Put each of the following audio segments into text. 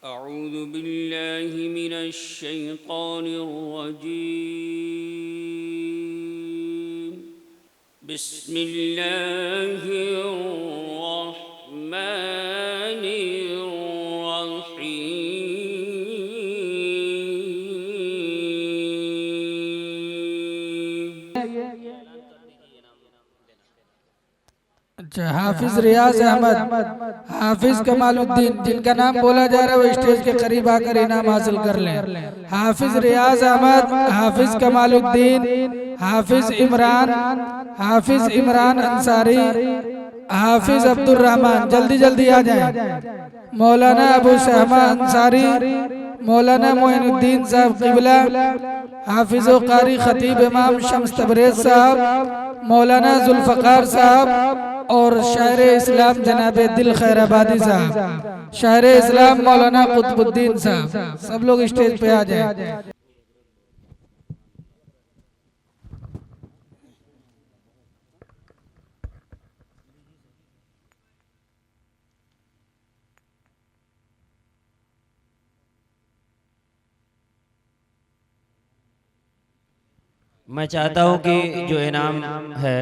أعوذ بالله من الشيطان الرجيم. بسم الله الرحمن الرحيم. حافظ ریاض احمد، حافظ کمال الدین، جن کا نام بولا جا رہا ہے وہ اسٹیج کے قریب آ کر انعام حاصل کر لیں۔ حافظ ریاض احمد، حافظ کمال الدین، حافظ عمران انصاری، حافظ عبد الرحمن، جلدی جلدی آ جائیں۔ مولانا ابو شہمہ انصاری، مولانا معین الدین صاحب قبلہ، حافظ و قاری خطیب امام شمس تبریز صاحب، مولانا ذوالفقار صاحب اور شاعر اسلام جناب دل خیر آبادی صاحب، شاعر اسلام مولانا قطب الدین صاحب، سب لوگ اسٹیج پہ آ جائیں۔ میں چاہتا ہوں کہ جو انعام ہے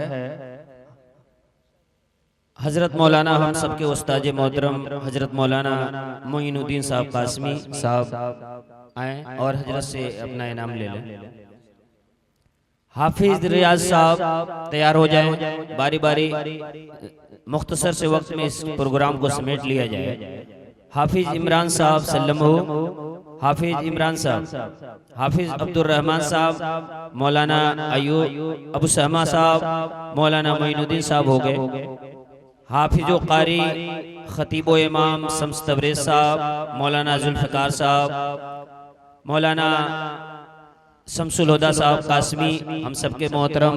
حضرت مولانا ہم سب کے استاد محترم حضرت مولانا معین الدین صاحب قاسمی صاحب آئیں اور حضرت سے اپنا انعام لے لیں۔ حافظ ریاض صاحب تیار ہو جائیں، باری باری مختصر سے وقت میں اس پروگرام کو سمیٹ لیا جائے۔ حافظ عمران صاحب سلم ہو، حافظ عمران صاحب، حافظ عبد الرحمن صاحب، مولانا ابو شہمہ صاحب، مولانا معین الدین صاحب ہو گئے۔ حافظ و قاری خطیب و امام شمس تبریز صاحب، مولانا ذوالفقار صاحب، مولانا شمس الہدیٰ صاحب قاسمی، ہم سب کے محترم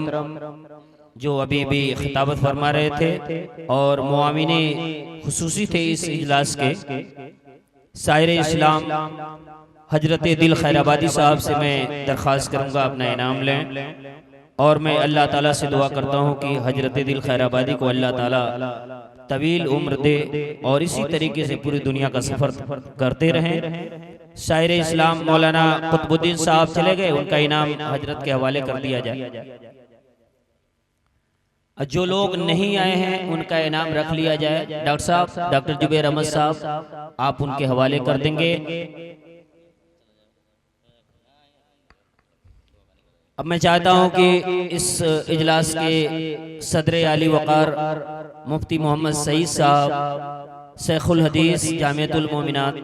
جو ابھی بھی خطابت فرما رہے تھے اور معاون خصوصی تھے اس اجلاس کے، شاعر اسلام حضرت دل خیر آبادی صاحب سے میں درخواست کروں گا اپنا انعام لیں، اور میں اللہ تعالیٰ سے دعا کرتا ہوں کہ حضرت دل خیر آبادی کو اللہ تعالیٰ طویل عمر دے اور اسی طریقے سے پوری دنیا کا سفر کرتے رہیں۔ شاعر اسلام مولانا قطب الدین صاحب چلے گئے، ان کا انعام حضرت کے حوالے کر دیا جائے۔ جو لوگ نہیں آئے ہیں ان کا انعام رکھ لیا جائے۔ ڈاکٹر صاحب، ڈاکٹر جبیر احمد صاحب، آپ ان کے حوالے کر دیں گے۔ اب میں چاہتا ہوں کہ اس اجلاس کے صدر عالی وقار مفتی محمد سعید صاحب شیخ الحدیث جامعۃ المومنات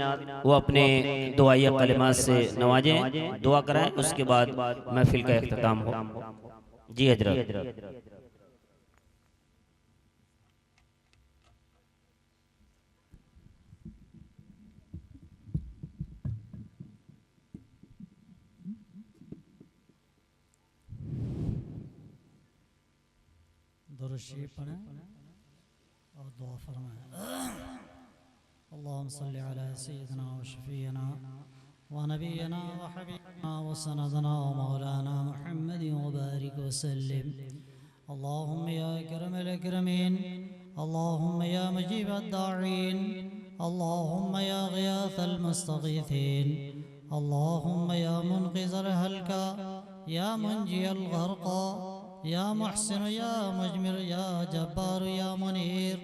وہ اپنے دعائیہ کلمات سے نوازیں، دعا کرائیں، اس کے بعد محفل کا اختتام ہو۔ جی حضرت۔ درود شریف پڑھیں اور دعا فرمائیں۔ اللہم صلی علی سیدنا و شفیعنا و نبینا و حبیبنا و سندنا و مولانا محمد و بارک وسلم۔ اللہم یا اکرم الاکرمین، اللہم یا مجیب الداعین، اللہم یا غیاث المستغیثین، اللہم یا منقذ الہلکا، یا منجی الغرقا، یا محسن یا مجمر یا جبار یا منیر،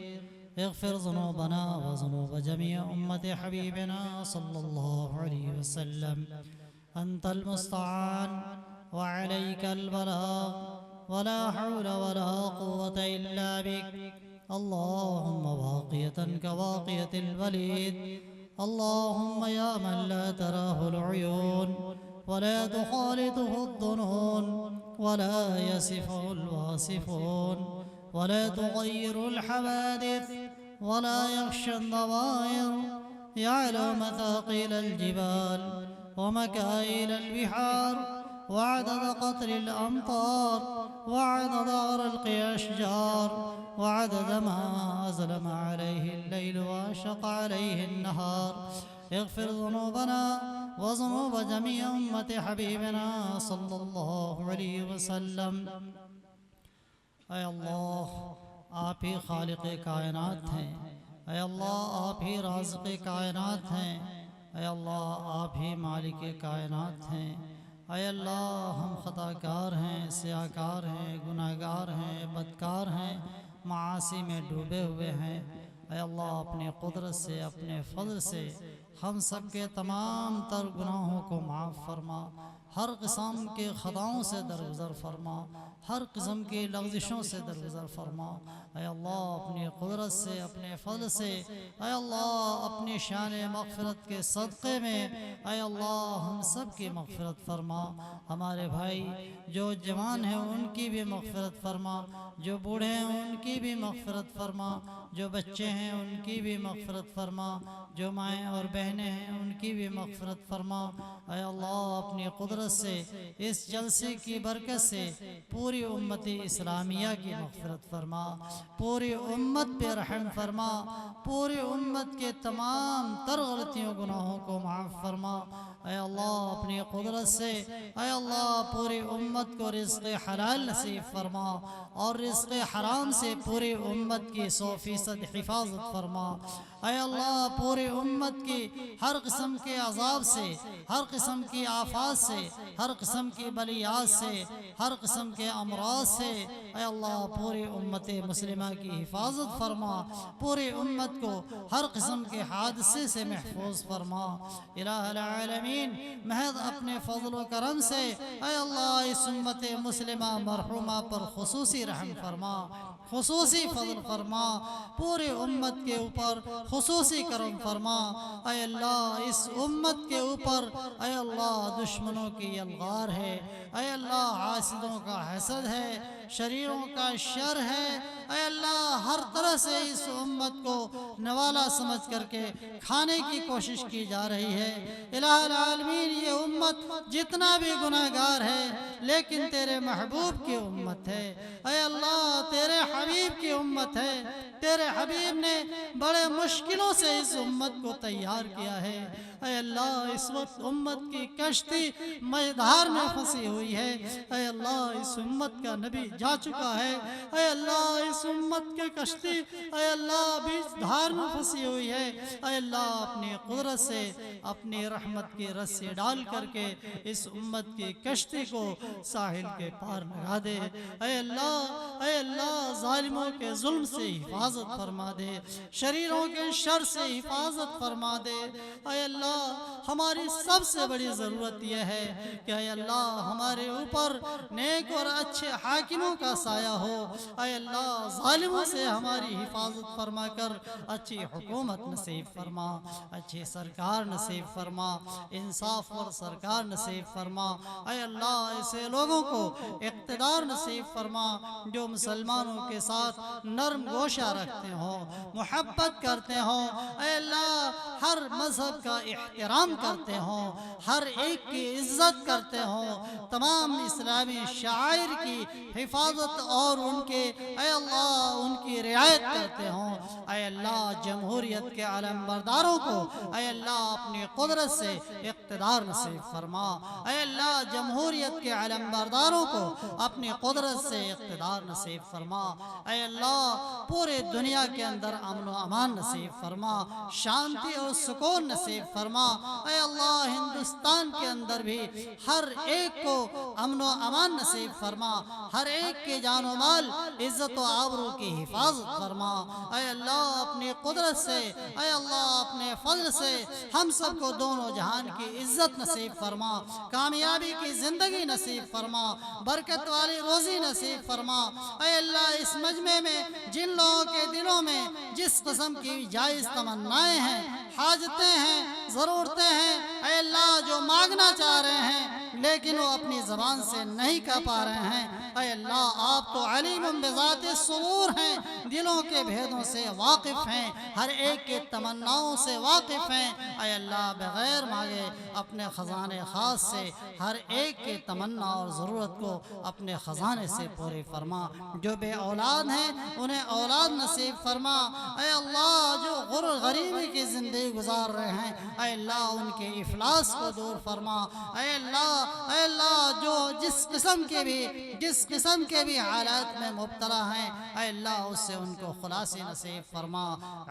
اغفر ذنوبنا و ذنوب جميع امت حبیبنا صلی اللہ علیہ وسلم۔ انت المستعان وعلیک البلاغ ولا حول ولا قوة الا بک۔ اللہم واقیتا کواقیت الولید، اللہم یا من لا تراہ العیون ولا تخالطه الظنون ولا يصفه الواصفون ولا تغير الحوادث ولا يخشى النظائر، يعلم مثاقيل الجبال ومكاييل البحار وعدد قطر الأمطار وعدد غرق الأشجار وعدد ما أظلم عليه الليل وأشق عليه النهار، اغفر ذنوبنا وذنوب جميع امت حبیبنا صلی اللہ علیہ وسلم۔ اے اللہ، آپ ہی خالق کائنات ہیں، اے اللہ آپ ہی رازق کائنات ہیں، اے اللہ آپ ہی مالک کائنات ہیں۔ اے اللہ ہم خطا کار ہیں، سیاہ کار ہیں، گناہ گار ہیں، بدکار ہیں، معاصی میں ڈوبے ہوئے ہیں۔ اے اللہ اپنی قدرت سے، اپنے فضل سے ہم سب کے تمام تر گناہوں کو معاف فرما، ہر قسم کے خطاؤں سے درگزر فرما، ہر قسم کی لغزشوں سے درگزر فرما۔ اے اللہ اپنی قدرت سے، اپنے فضل سے، اے اللہ اپنی شان مغفرت کے صدقے میں اے اللہ ہم سب کی مغفرت فرما۔ ہمارے بھائی جو جوان ہیں ان کی بھی مغفرت فرما، جو بوڑھے ہیں ان کی بھی مغفرت فرما، جو بچے ہیں ان کی بھی مغفرت فرما، جو مائیں اور بہنیں ہیں ان کی بھی مغفرت فرما۔ اے اللہ اپنی قدرت سے اس جلسے کی برکت سے پوری امت اسلامیہ کی مغفرت فرما، پوری امت پہ رحم فرما، پوری امت کے تمام تر غلطیوں گناہوں کو معاف فرما۔ اے اللہ اپنی قدرت سے اے اللہ پوری امت کو رزق حلال نصیب فرما، اور رزق حرام سے پوری امت کی 100% حفاظت فرما۔ اے اللہ پوری امت کی ہر قسم کے عذاب سے، ہر قسم کی آفات سے، ہر قسم کی بلیات سے، ہر قسم کے امراض سے اے اللہ پوری امت مسلمہ کی حفاظت فرما، پوری امت کو ہر قسم کے حادثے سے محفوظ فرما۔ الہ العالمین محض اپنے فضل و کرم سے اے اللہ اس امت مسلمہ مرحومہ پر خصوصی رحم فرما، خصوصی فضل فرما، پورے امت کے اوپر خصوصی کرم فرما۔ اے اللہ اس امت کے اوپر اے اللہ دشمنوں کی یلغار ہے، اے اللہ حاسدوں کا حسد ہے، شریروں کا شر ہے۔ اے اللہ ہر طرح سے اس امت کو نوالا سمجھ کر کے کھانے کی کوشش کی جا رہی ہے۔ الہ العالمین یہ امت جتنا بھی گناہ گار ہے لیکن تیرے محبوب کی امت ہے، اے اللہ تیرے حبیب کی امت ہے۔ تیرے حبیب نے بڑے مشکلوں سے اس امت کو تیار کیا ہے۔ اے اللہ اس وقت امت کی کشتی مجدھار میں پھنسی ہوئی ہے، اے اللہ اس امت کا نبی جا چکا ہے، اے اللہ اس امت کی کشتی اے اللہ بیچ دھار میں پھنسی ہوئی ہے۔ اے اللہ اپنی قدرت سے اپنی رحمت کی رسی ڈال کر کے اس امت کی کشتی کو ساحل کے پار لگا دے۔ اے اللہ ظالموں کے ظلم سے حفاظت فرما دے، شریروں کے شر سے حفاظت فرما دے۔ اے اللہ ہماری سب سے بڑی ضرورت یہ ہے کہ اے اللہ ہمارے اوپر نیک اور اچھے حاکموں کا سایہ ہو۔ اے اللہ ظالموں سے ہماری حفاظت فرما کر اچھی حکومت نصیب فرما، اچھی سرکار نصیب فرما، انصاف اور سرکار نصیب فرما۔ اے اللہ ایسے لوگوں کو اقتدار نصیب فرما جو مسلمانوں کے ساتھ نرم گوشہ رکھتے ہوں، محبت کرتے ہوں۔ اے اللہ ہر مذہب کا احترام کرتے ہوں، ہر ایک کی عزت کرتے ہوں، تمام اسلامی شعائر کی حفاظت اور ان کے اے اللہ ان کی رعایت کرتے ہوں۔ اے اللہ جمہوریت کے علم برداروں کو اے اللہ اپنی قدرت سے اقتدار نصیب فرما۔ اے اللہ جمہوریت کے علم برداروں کو اپنی قدرت سے اقتدار نصیب فرما۔ اے اللہ پورے دنیا کے اندر امن و امان نصیب فرما، شانتی اور سکون نصیب فرما۔ اے اللہ ہندوستان کے اندر بھی ہر ایک کو امن و امان نصیب فرما، ہر ایک کے جان و مال عزت و آبرو کی حفاظت فرما۔ اے اللہ اپنی قدرت سے اے اللہ اپنے فضل سے ہم سب کو دونوں جہان کی عزت نصیب فرما، کامیابی کی زندگی نصیب فرما، برکت والی روزی نصیب فرما۔ اے اللہ اس مجمع میں جن لوگوں کے دلوں میں جس قسم کی جائز تمنائیں ہیں، حاجتیں ہیں، ضرورتیں ہیں، اے اللہ جو مانگنا چاہ رہے ہیں لیکن وہ اپنی زبان سے نہیں کہہ پا رہے ہیں، اے اللہ آپ تو علیم بذات الصدور ہیں، دلوں کے بھیدوں سے واقف ہیں، ہر ایک کے تمناؤں سے واقف ہیں۔ اے اللہ بغیر مانگے اپنے خزانے خاص سے ہر ایک کے تمنا اور ضرورت کو اپنے خزانے سے پورے فرما۔ جو بے اولاد ہیں انہیں اولاد نصیب فرما۔ اے اللہ جو غریبی کی زندگی گزار رہے ہیں اے اللہ ان کے افلاس کو دور فرما۔ اے اللہ اے اللہ جو جس قسم کے بھی حالات میں مبتلا ہیں اے اللہ اس سے ان کو خلاصی نصیب فرما،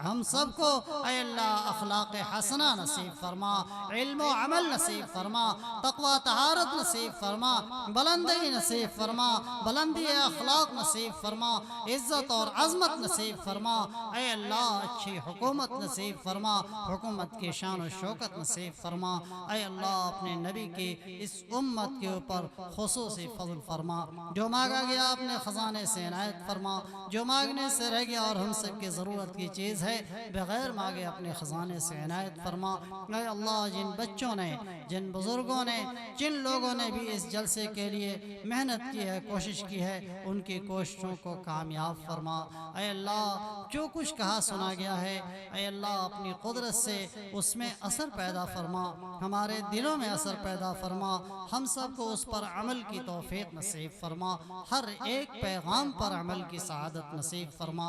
ہم سب کو اے اللہ اخلاق حسنہ نصیب فرما، علم و عمل نصیب فرما، تقوی طہارت نصیب فرما، بلندی نصیب فرما، بلندی اخلاق نصیب فرما، عزت اور عظمت نصیب فرما، اے اللہ اچھی حکومت نصیب فرما، حکومت کی شان و شوکت نصیب فرما، اے اللہ اپنے نبی کی اس امت کے اوپر خصوصی فضل فرما، جو مانگا گیا اپنے خزانے سے عنایت فرما، جو مانگنے سے رہ گیا اور ہم سب کی ضرورت کی چیز ہے بغیر مانگے اپنے خزانے سے عنایت فرما، اے اللہ جن بچوں نے، جن بزرگوں نے، جن لوگوں نے بھی اس جلسے کے لیے محنت کی ہے، کوشش کی ہے، ان کی کوششوں کو کامیاب فرما، اے اللہ جو کچھ کہا سنا گیا ہے اے اللہ اپنی قدرت سے اس میں اثر پیدا فرما، ہمارے دلوں میں اثر پیدا فرما، ہم سب کو اس پر عمل کی توفیق نصیب فرما، ہر ایک پیغام پر عمل کی سعادت نصیب فرما،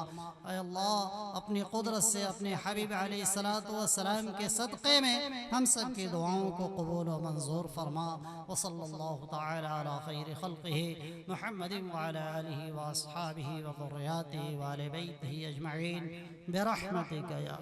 اے اللہ اپنی قدرت سے اپنے حبیب علیہ السلام کے صدقے میں ہم سب کی دعاؤں کو قبول و منظور فرما، وصلی اللہ تعالی علی خیر خلقہ محمد وعلی آلہ واصحابہ وذریاتہ وآل بیتہ اجمعین برحمتک یا